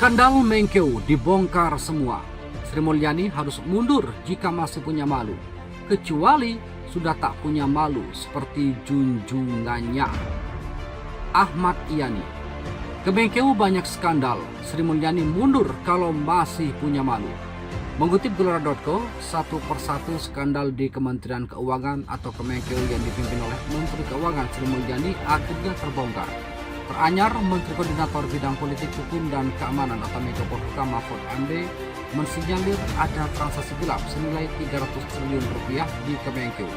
Skandal Menkeu dibongkar semua. Sri Mulyani harus mundur jika masih punya malu, kecuali sudah tak punya malu seperti junjungannya. Ahmad Yani. Kemenkeu banyak skandal, Sri Mulyani mundur kalau masih punya malu. Mengutip Gelora.co, satu persatu skandal di Kementerian Keuangan atau Kemenkeu yang dipimpin oleh Menteri Keuangan Sri Mulyani akhirnya terbongkar. Teranyar, Menteri Koordinator Bidang Politik Hukum dan Keamanan atau Menko Polhukam Mahfud MD mensinyalir ada transaksi gelap senilai 300 triliun rupiah di Kemenkeu.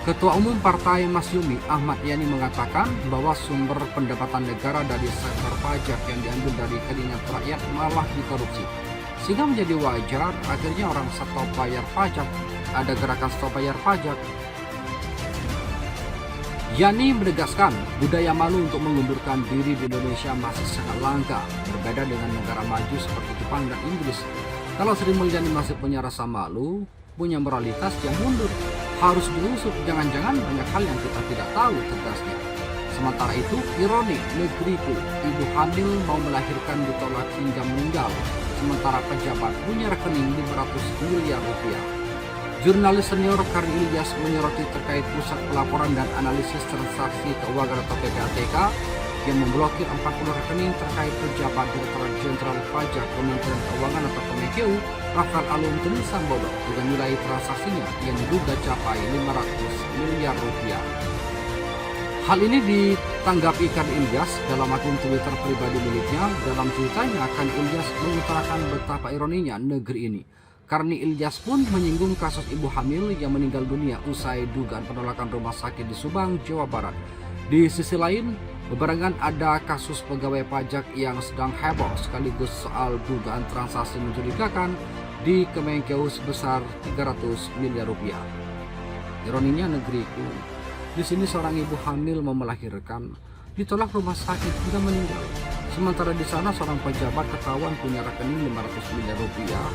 Ketua Umum Partai Masyumi Ahmad Yani mengatakan bahwa sumber pendapatan negara dari sektor pajak yang diambil dari keringat rakyat malah dikorupsi. Sehingga menjadi wajar akhirnya orang stop bayar pajak, ada gerakan stop bayar pajak. Yani menegaskan budaya malu untuk mengundurkan diri di Indonesia masih sangat langka, berbeda dengan negara maju seperti Jepang dan Inggris. Kalau Sri Mulyani masih punya rasa malu, punya moralitas yang mundur, harus diusut, jangan-jangan banyak hal yang kita tidak tahu, tegasnya. Sementara itu, ironi, negeriku, ibu hamil mau melahirkan ditolak hingga meninggal, sementara pejabat punya rekening 500 miliar rupiah. Jurnalis senior Karin Ilyas menyoroti terkait pusat pelaporan dan analisis transaksi keuangan atau PPATK yang memblokir 40 rekening terkait pejabat Direktorat Jenderal Pajak Kementerian Keuangan atau Kemenkeu, Rafael Alun Trisambodo, dengan nilai transaksinya yang diduga capai 500 miliar rupiah. Hal ini ditanggapi Karin Ilyas dalam akun Twitter pribadi miliknya. Dalam tweetnya, Karin Ilyas mengutarakan betapa ironinya negeri ini. Karni Ilyas pun menyinggung kasus ibu hamil yang meninggal dunia usai dugaan penolakan rumah sakit di Subang, Jawa Barat. Di sisi lain, bebarengan ada kasus pegawai pajak yang sedang heboh sekaligus soal dugaan transaksi mencurigakan di Kemenkeu sebesar 300 miliar rupiah. Ironinya negeriku, di sini seorang ibu hamil mau melahirkan, ditolak rumah sakit hingga meninggal. Sementara di sana seorang pejabat ketahuan punya rekening 500 miliar rupiah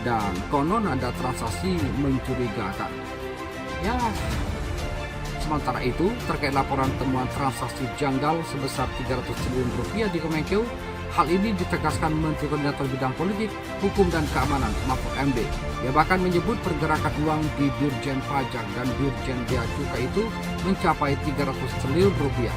dan konon ada transaksi mencurigakan. Ya, sementara itu terkait laporan temuan transaksi janggal sebesar 300 triliun rupiah di Kemenkeu, hal ini ditegaskan Menteri Koordinator Bidang Politik, Hukum dan Keamanan Mahfud MD. Dia bahkan menyebut pergerakan uang di Dirjen Pajak dan Dirjen Bea Cukai itu mencapai 300 triliun rupiah.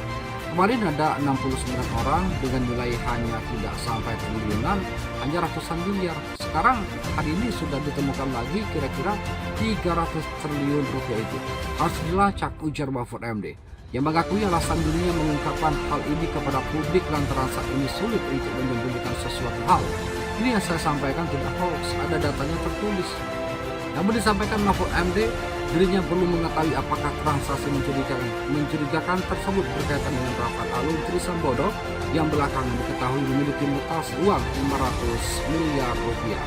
Kemarin ada 69 orang dengan nilai hanya tidak sampai triliunan, hanya ratusan miliar. Sekarang hari ini sudah ditemukan lagi kira-kira 300 triliun rupiah itu. Harus dilacak, ujar Mahfud MD. Yang mengakui alasan dunia mengungkapkan hal ini kepada publik lantaran saat ini sulit untuk menyembunyikan sesuatu hal. Ini yang saya sampaikan tidak hoax, ada datanya tertulis. Namun disampaikan Mahfud MD, dirinya perlu mengetahui apakah transaksi mencurigakan tersebut berkaitan dengan Rafael Alun Trisambodo yang belakangan diketahui memiliki mutasi uang 500 miliar rupiah.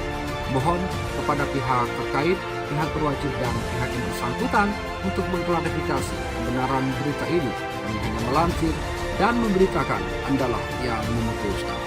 Mohon kepada pihak terkait, pihak berwajib dan pihak yang bersangkutan untuk mengklarifikasi kebenaran berita ini. Kami hanya melansir dan memberitakan, Andalah yang memutuskan.